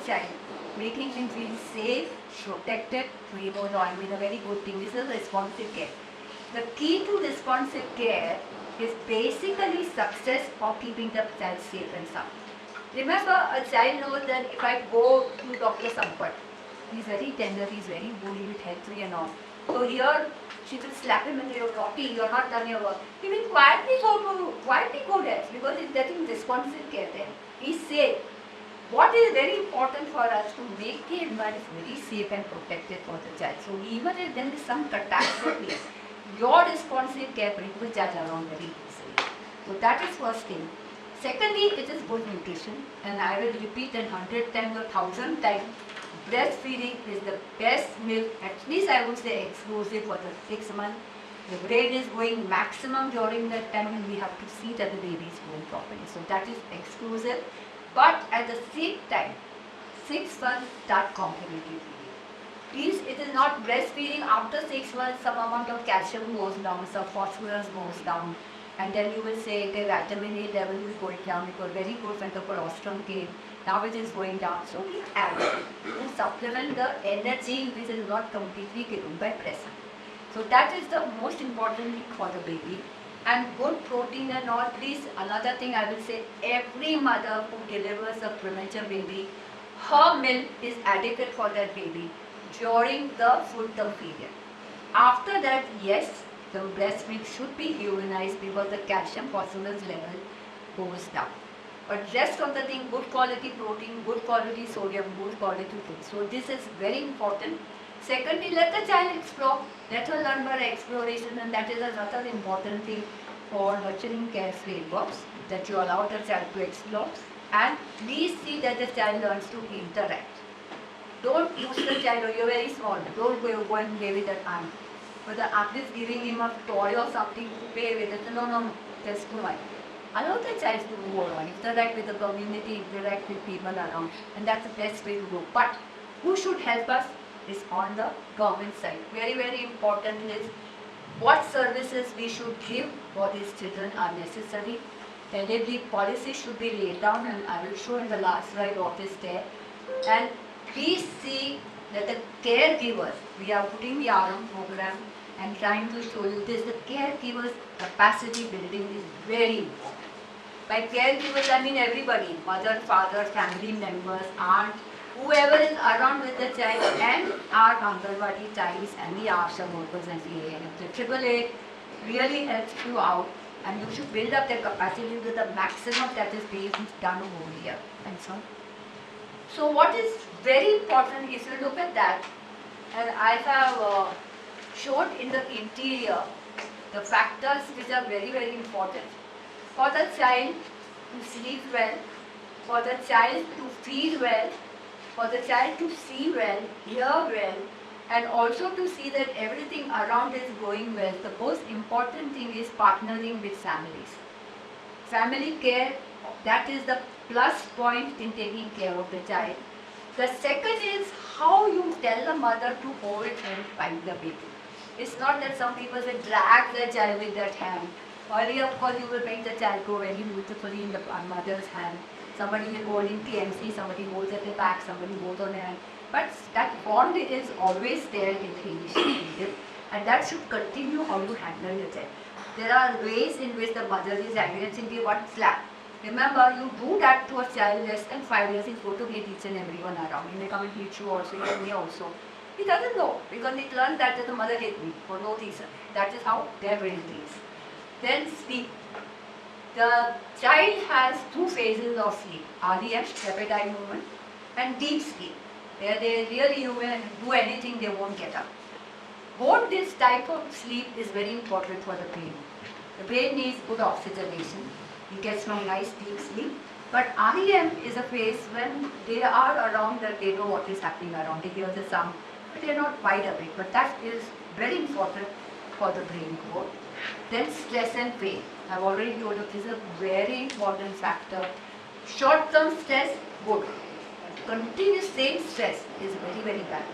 child, making him feel safe, protected, I mean a very good thing. This is responsive care. The key to responsive care is basically success of keeping the child safe and sound. Remember, a child knows that if I go to Dr. Sampat, he's very tender, he's very good, he will help me and all. So here, she will slap him and say, "Oh, naughty, you're not done your work." He will quietly go there because he's getting responsive care then. He's safe. What is very important for us to make the environment very safe and protected for the child. So even if there is some catastrophe, your responsive care brings the child around very easily. So that is first thing. Secondly, it is good nutrition, and I will repeat it 100 times or 1000 times. Breastfeeding is the best milk, at least I would say exclusive for the 6 months. The brain is going maximum during that time, and we have to see that the baby is growing properly. So that is exclusive. But at the same time, 6 months start complementary feeding. Please, it is not breastfeeding after 6 months, some amount of calcium goes down, some phosphorus goes down, and then you will say the vitamin A level is going down because very good when the colostrum came. Now it is going down. So we have to supplement the energy which is not completely given by breast. So that is the most important thing for the baby. And good protein and all. Please, another thing I will say, every mother who delivers a premature baby, her milk is adequate for that baby during the full term period. After that, yes, the breast milk should be humanized because the calcium phosphorus level goes down. But rest of the thing, good quality protein, good quality sodium, good quality food. So this is very important. Secondly, let the child explore. Let her learn by exploration, and that is another important thing for nurturing care frameworks, that you allow the child to explore. And please see that the child learns to interact. Don't use the child, oh, you're very small, don't go and play with that aunt. But the aunt is giving him a toy or something to play with it. No, that's too much. Allow the child to move on, interact with the community, interact with people around, and that's the best way to go. But who should help us is on the government side. Very, very important is what services we should give for these children are necessary. Delivery policy should be laid down, and I will show in the last slide what is there. And please see that the caregivers, we are putting the RM program and trying to show you this, the caregivers capacity building is very important. By caregivers, I mean everybody, mother, father, family members, aunt, whoever is around with the child, and our Anganwadi ties and the ASHA workers and the AAM. The AAA really helps you out, and you should build up their capacity to the maximum that is being done over here and so on. So what is very important, if you look at that, and I have showed in the interior the factors which are very, very important for the child to sleep well, for the child to feed well, for the child to see well, hear well, and also to see that everything around is going well. The most important thing is partnering with families. Family care, that is the plus point in taking care of the child. The second is how you tell the mother to hold and find the baby. It's not that some people say drag the child with that hand. Earlier, of course, you will make the child go very beautifully in the mother's hand. Somebody will hold in TMC, somebody holds at the back, somebody holds on the hand. But that bond is always there in the initiative, and that should continue how you handle your child. There are ways in which the mother is angry and simply one slap. Remember, you do that to a child less than 5 years, he's going to hate each and everyone around. He may come and hit you also, hit me also. He doesn't know because he learned that the mother hit me for no reason. That is how their brain is. Then sleep. The child has 2 phases of sleep, REM, rapid eye movement, and deep sleep, where they really do anything, they won't get up. Both this type of sleep is very important for the brain. The brain needs good oxygenation. He gets no nice deep sleep. But REM is a phase when they are around that they know what is happening around. They hear the sound, but they are not wide awake. But that is very important for the brain growth. Then stress and pain. I've already told you this is a very important factor. Short-term stress, good. Continuous same stress is very, very bad.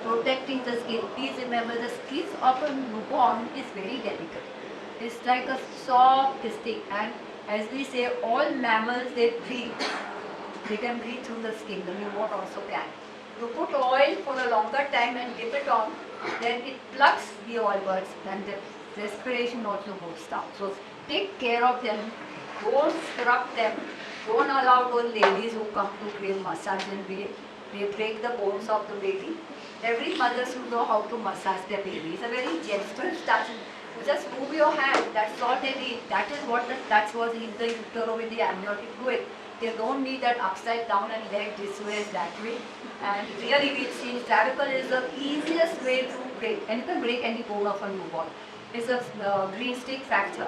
Protecting the skin. Please remember, the skin of a newborn is very delicate. It's like a soft stick, and as we say, all mammals, they breathe They can breathe through the skin. The remote also can. You put oil for a longer time and dip it on, then it plugs the oil buds and the respiration also goes down. So take care of them. Don't scrub them. Don't allow those ladies who come to give massage and they break the bones of the baby. Every mother should know how to massage their baby. It's a very gentle touch. You just move your hand, that's all they need. That is what the touch was in the utero with the amniotic fluid. They don't need that upside down and leg this way, that way. And really we've seen clavicle is the easiest way to break. And you can break any bone of a newborn. It's a green stick fracture.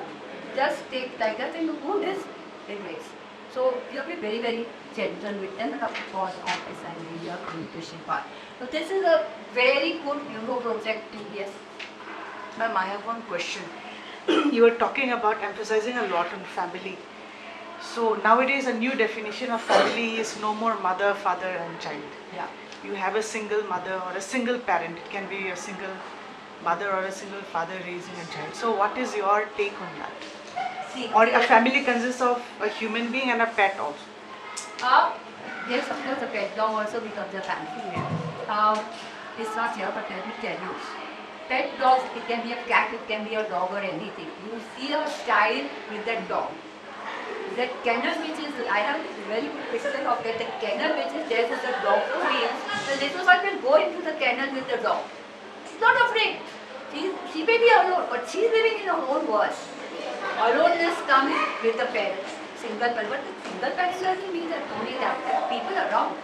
Just take like that and you do this, it breaks. So you have to be very, very gentle with them and of course emphasizing your nutrition part. So this is a very good neuro project. Yes. Ma'am, I have one question. You were talking about emphasizing a lot on family. So nowadays a new definition of family is no more mother, father and child. Yeah. You have a single mother or a single parent. It can be a single mother or a single father raising a child. So what is your take on that? See, or a family consists of a human being and a pet also? Yes, of course, a pet dog also becomes a family. It's not here, but let me tell you. Pet dogs, it can be a cat, it can be a dog or anything. You see a child with that dog. That kennel which is, I have a very good picture of that, the kennel which is there with the dog for real. The little one will go into the kennel with the dog. She's not afraid. She may be alone, but she's living in her own world. Aloneness comes with the parents. Single parent, but the single parent doesn't mean that only that. There are people around.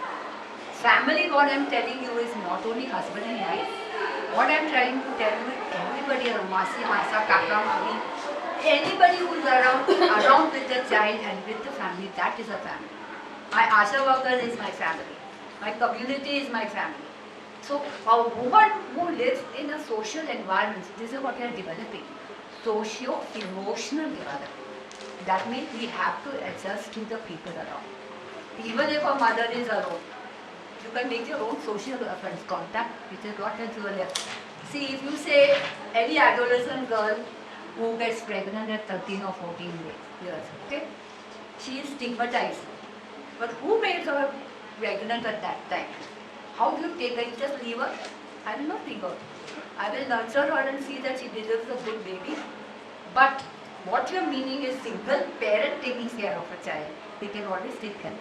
Family, what I'm telling you is not only husband and wife. What I'm trying to tell you is everybody around, Masi, Masa, Kaka, Mami, anybody who is around with the child and with the family, that is a family. My Asha worker is my family. My community is my family. So a woman who lives in a social environment, this is what we are developing. Socio-emotional development. That means we have to adjust to the people around. Even if a mother is alone, you can make your own social friends contact, which is what is your left. See, if you say any adolescent girl who gets pregnant at 13 or 14 years, okay, she is stigmatized. But who made her pregnant at that time? How do you take her? You just leave her? I will not take her. I will nurture her and see that she deserves a good baby. But what your meaning is single parent taking care of a child. They can always take care.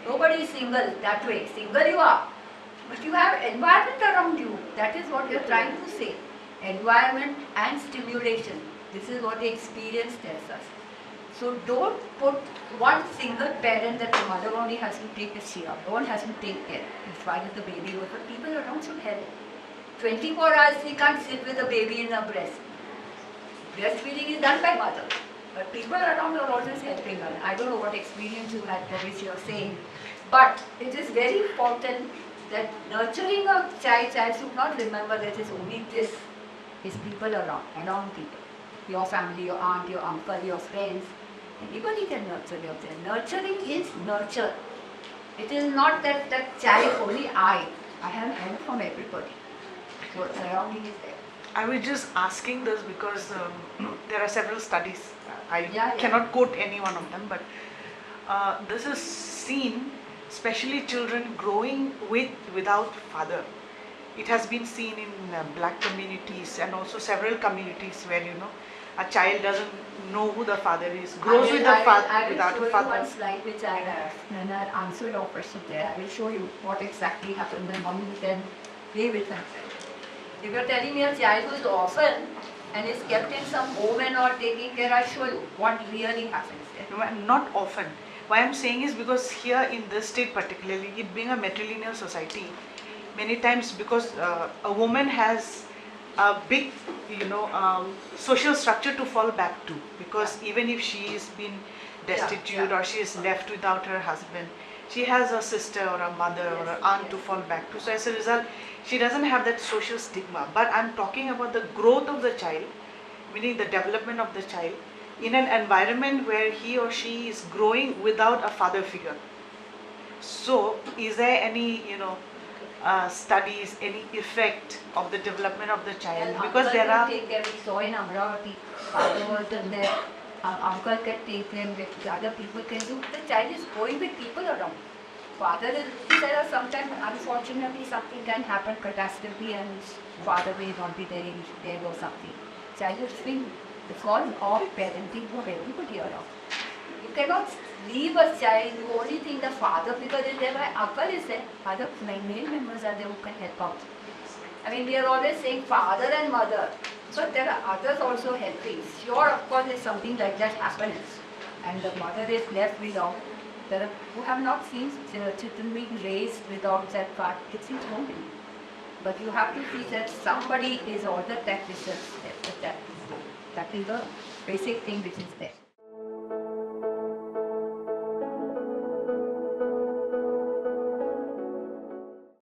Nobody is single that way. Single you are. But you have environment around you. That is what you are trying to say. Environment and stimulation. This is what the experience tells us. So don't put one single parent that the mother only has to take a share. One has to take care. In spite of the baby, but people around should help. 24 hours he can't sit with a baby in her breast. Breastfeeding is done by mother. But people around are always helping her. I don't know what experience you had for which you are saying. But it is very important that nurturing a child should not remember that it's only this. It's people around people. Your family, your aunt, your uncle, your friends. Anybody can nurture your child. Nurturing is nurture. It is not that child only I have help from everybody. So surrounding is there. I was just asking this because there are several studies. I Yeah. cannot quote any one of them, but this is seen, especially children growing without father. It has been seen in black communities and also several communities where a child doesn't know who the father is, grows with a father without a father. I will show you one slide which I have, and I'll answer your question there. I will show you what exactly happened and how you can play with that. If you're telling me a child who is orphan and is kept in some home and not taking care, I'll show you what really happens there. Not often. Why I'm saying is because here in this state particularly, it being a matrilineal society, many times because a woman has a big, social structure to fall back to, because even if she is been destitute or she is left without her husband, she has a sister or a mother or an aunt to fall back to. So as a result, she doesn't have that social stigma. But I'm talking about the growth of the child, meaning the development of the child in an environment where he or she is growing without a father figure. So is there any, studies, any effect of the development of the child? And because there are... We saw in Amravati, father was in there, uncle can take them, the other people can do. The child is going with people around. Father is there are sometimes unfortunately something can happen, catastrophe, and father may not be there or something. Child is being it's all of parenting for everybody around. You cannot leave a child, you only think the father figure is there, my uncle is there, other male members are there who can help out. I mean, we are always saying father and mother, but there are others also helping. Sure, of course, if something like that happens and the mother is left without, there are who have not seen children being raised without that father, it's his home. But you have to see that somebody is all the practitioners. That is the basic thing which is there.